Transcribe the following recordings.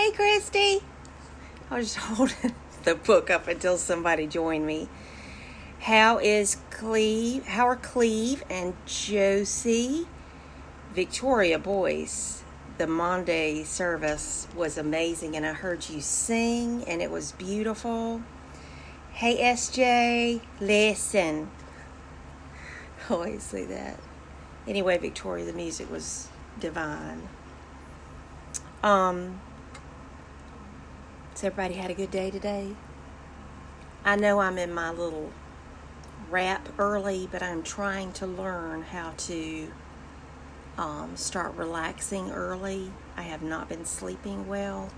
Hey, Christy. I was just holding the book up until somebody joined me. How are Cleve and Josie? Victoria, boys, the Monday service was amazing, and I heard you sing, and it was beautiful. Hey, SJ, listen. I always say that. Anyway, Victoria, the music was divine. So everybody had a good day today? I know I'm in my little wrap early, but I'm trying to learn how to start relaxing early. I have not been sleeping well.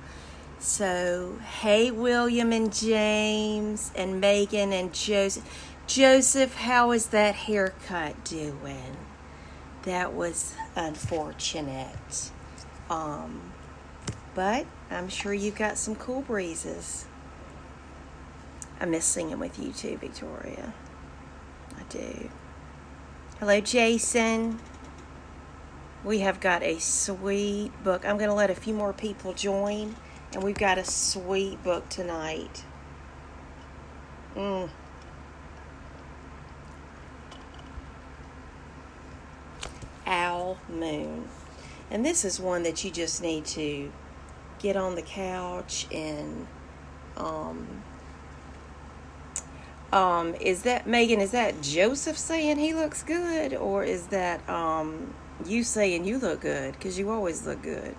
So, hey, William and James and Megan and Joseph. Joseph, how is that haircut doing? That was unfortunate. But I'm sure you've got some cool breezes. I miss singing with you too, Victoria. I do. Hello, Jason. We have got a sweet book. I'm going to let a few more people join, and we've got a sweet book tonight. Owl Moon. And this is one that you just need to get on the couch and is that, Megan, is that Joseph saying he looks good, or is that you saying you look good? Because you always look good.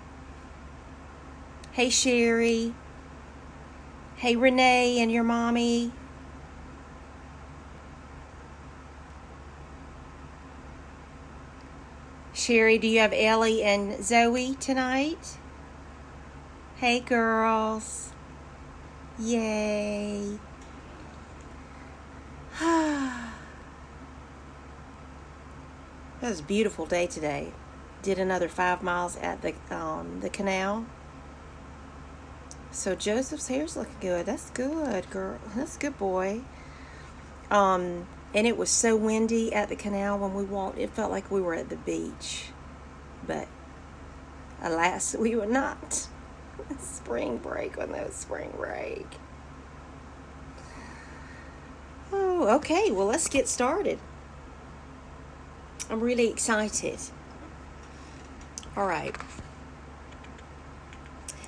Hey, Sherry. Hey, Renee and your mommy. Sherry, do you have Ellie and Zoe tonight? Hey, girls. Yay. That was a beautiful day today. Did another 5 miles at the canal. So Joseph's hair's looking good. That's good, girl. That's good, boy. And it was so windy at the canal when we walked. It felt like we were at the beach. But alas, we were not. Spring break when there was spring break. Oh, okay. Well, let's get started. I'm really excited. All right.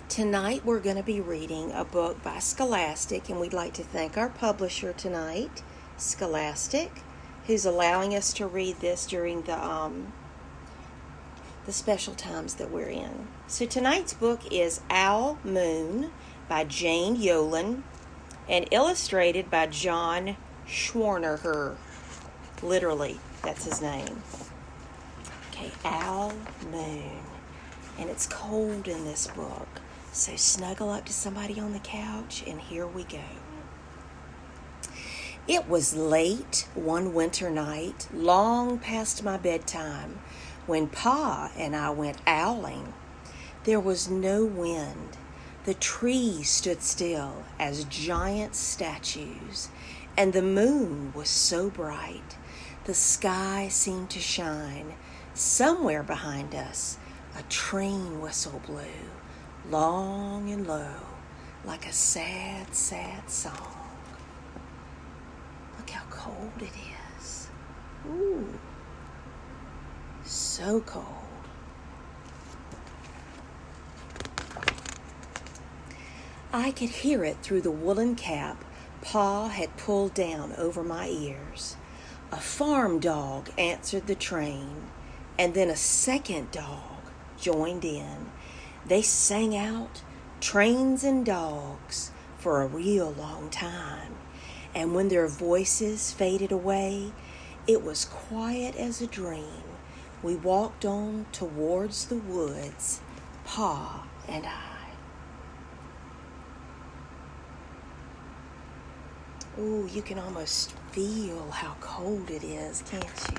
Tonight we're going to be reading a book by Scholastic, and we'd like to thank our publisher tonight, Scholastic, who's allowing us to read this during the special times that we're in. So tonight's book is Owl Moon by Jane Yolen and illustrated by John Schwerner. Literally, that's his name. Okay, Owl Moon. And it's cold in this book. So snuggle up to somebody on the couch, and here we go. It was late one winter night, long past my bedtime, when Pa and I went owling. There was no wind. The trees stood still as giant statues, and the moon was so bright. The sky seemed to shine. Somewhere behind us, a train whistle blew, long and low, like a sad, sad song. Look how cold it is. Ooh, so cold. I could hear it through the woolen cap Pa had pulled down over my ears. A farm dog answered the train, and then a second dog joined in. They sang out, "Trains and dogs," for a real long time. And when their voices faded away, it was quiet as a dream. We walked on towards the woods, Pa and I. Ooh, you can almost feel how cold it is, can't you?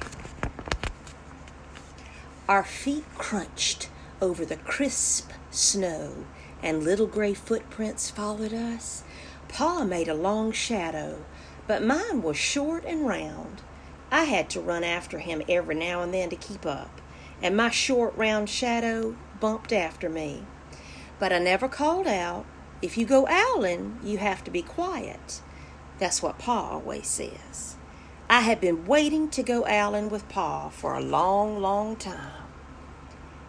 Our feet crunched over the crisp snow, and little gray footprints followed us. Pa made a long shadow, but mine was short and round. I had to run after him every now and then to keep up, and my short, round shadow bumped after me. but I never called out. If you go owling, you have to be quiet. That's what Pa always says. I had been waiting to go owling with Pa for a long, long time.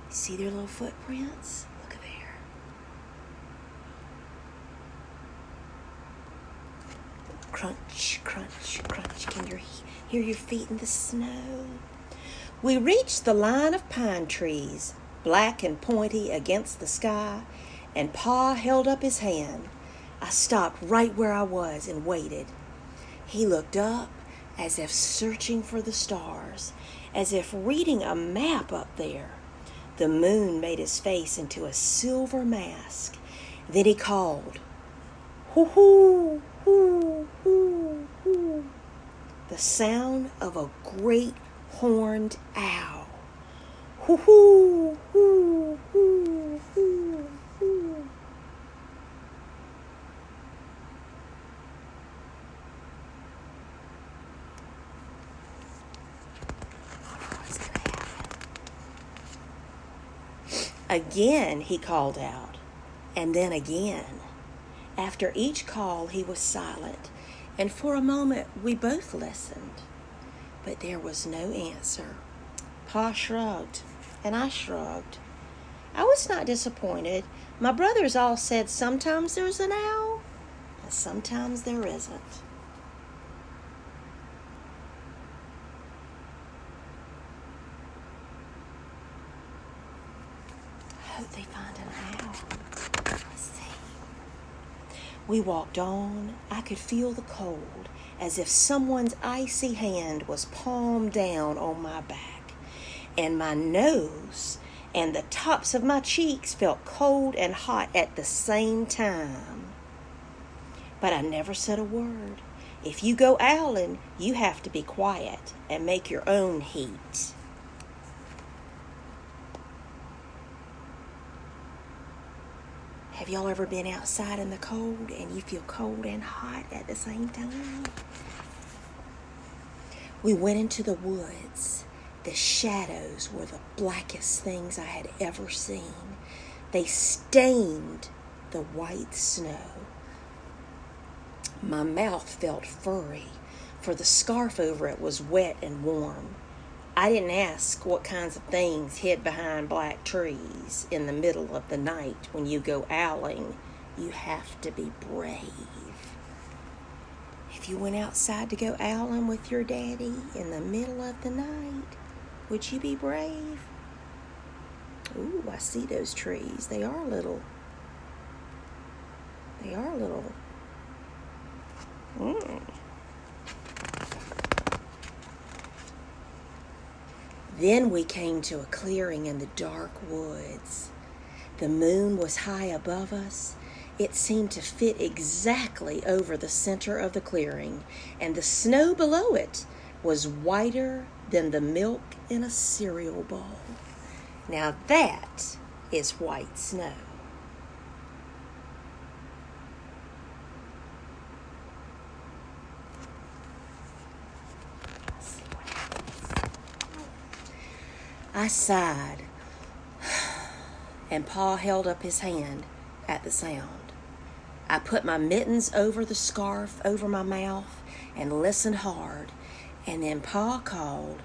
See their little footprints? Look at there. Crunch, crunch, crunch. Can you hear your feet in the snow? We reached the line of pine trees, black and pointy against the sky, and Pa held up his hand. I stopped right where I was and waited. He looked up as if searching for the stars, as if reading a map up there. The moon made his face into a silver mask. Then he called, "Hoo-hoo, hoo, hoo, hoo." The sound of a great horned owl. Hoo-hoo, hoo, hoo, hoo, hoo. Again he called out, and then again. After each call he was silent, and for a moment we both listened. But there was no answer. Pa shrugged, and I shrugged. I was not disappointed. My brothers all said sometimes there's an owl, and sometimes there isn't. I hope they find an owl. Let's see. We walked on. I could feel the cold, as if someone's icy hand was palmed down on my back, and my nose and the tops of my cheeks felt cold and hot at the same time. But I never said a word. If you go owling, you have to be quiet and make your own heat. Have y'all ever been outside in the cold and you feel cold and hot at the same time? We went into the woods. The shadows were the blackest things I had ever seen. They stained the white snow. My mouth felt furry, for the scarf over it was wet and warm. I didn't ask what kinds of things hid behind black trees in the middle of the night. When you go owling, you have to be brave. If you went outside to go owling with your daddy in the middle of the night, would you be brave? Ooh, I see those trees. They are little. Then we came to a clearing in the dark woods. The moon was high above us. It seemed to fit exactly over the center of the clearing, and the snow below it was whiter than the milk in a cereal bowl. Now that is white snow. I sighed, and Pa held up his hand at the sound. I put my mittens over the scarf over my mouth and listened hard, and then Pa called,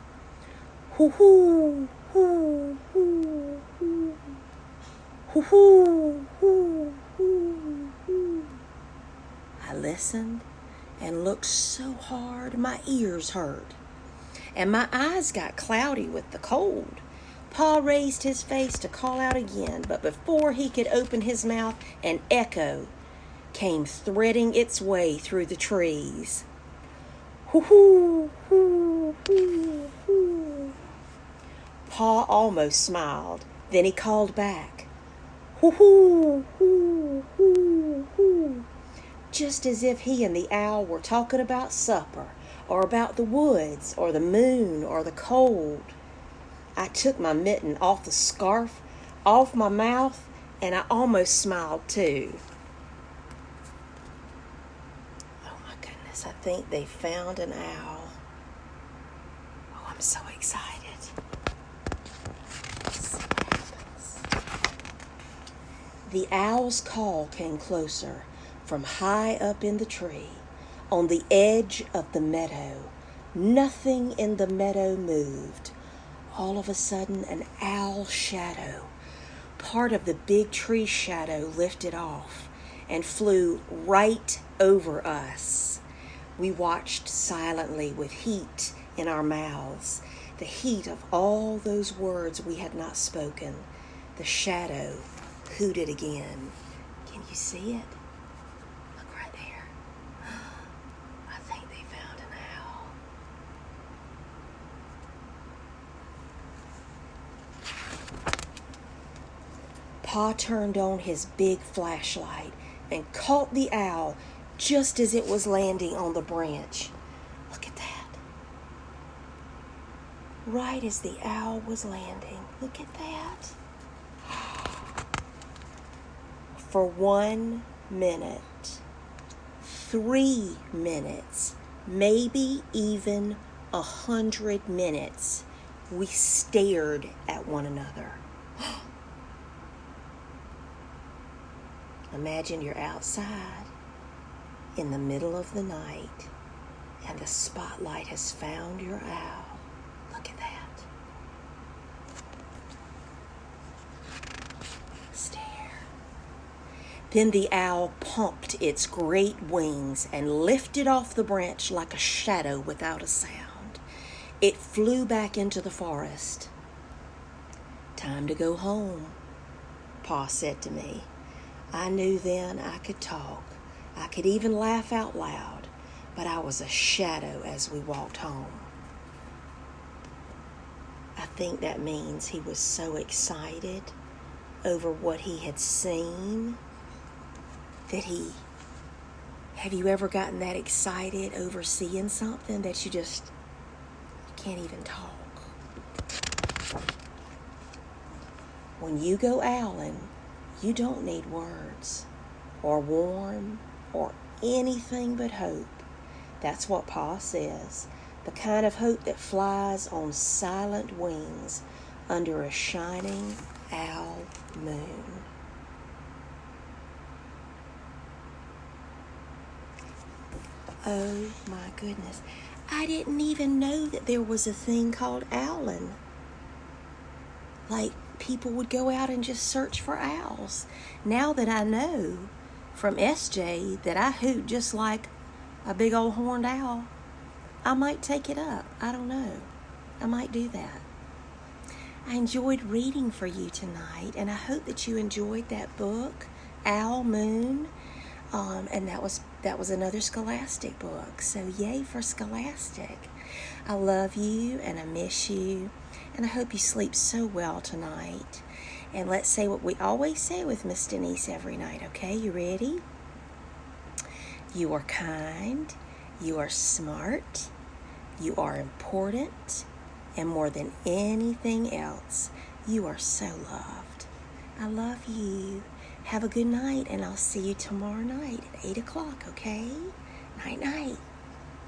"Hoo-hoo, hoo, hoo, hoo, hoo-hoo, hoo, hoo, hoo." I listened and looked so hard my ears hurt, and my eyes got cloudy with the cold. Pa raised his face to call out again, but before he could open his mouth, an echo came threading its way through the trees. "Hoo-hoo, hoo, hoo, hoo." Pa almost smiled. Then he called back, "Hoo-hoo, hoo, hoo, hoo," just as if he and the owl were talking about supper, or about the woods, or the moon, or the cold. I took my mitten off the scarf, off my mouth, and I almost smiled too. Oh my goodness, I think they found an owl. Oh, I'm so excited. Let's see what happens. The owl's call came closer from high up in the tree. On the edge of the meadow, nothing in the meadow moved. All of a sudden, an owl shadow, part of the big tree shadow, lifted off and flew right over us. We watched silently with heat in our mouths, the heat of all those words we had not spoken. The shadow hooted again. Can you see it? Look right there. I think they found an owl. Pa turned on his big flashlight and caught the owl just as it was landing on the branch. Look at that. Right as the owl was landing. Look at that. For 1 minute, 3 minutes, maybe even 100 minutes, we stared at one another. Imagine you're outside in the middle of the night and the spotlight has found your owl. Look at that. Stare. Then the owl pumped its great wings and lifted off the branch like a shadow without a sound. It flew back into the forest. Time to go home, Pa said to me. I knew then I could talk. I could even laugh out loud, but I was a shadow as we walked home. I think that means he was so excited over what he had seen that have you ever gotten that excited over seeing something that you can't even talk? When you go owling, you don't need words or warm or anything but hope. That's what Pa says, the kind of hope that flies on silent wings under a shining owl moon. Oh my goodness, I didn't even know that there was a thing called owling. Like, people would go out and just search for owls. Now that I know from SJ that I hoot just like a big old horned owl, I might take it up. I don't know. I might do that. I enjoyed reading for you tonight, and I hope that you enjoyed that book, Owl Moon. And that was another Scholastic book. So yay for Scholastic. I love you and I miss you. And I hope you sleep so well tonight. And let's say what we always say with Miss Denise every night, okay? You ready? You are kind. You are smart. You are important. And more than anything else, you are so loved. I love you. Have a good night, and I'll see you tomorrow night at 8 o'clock, okay? Night, night.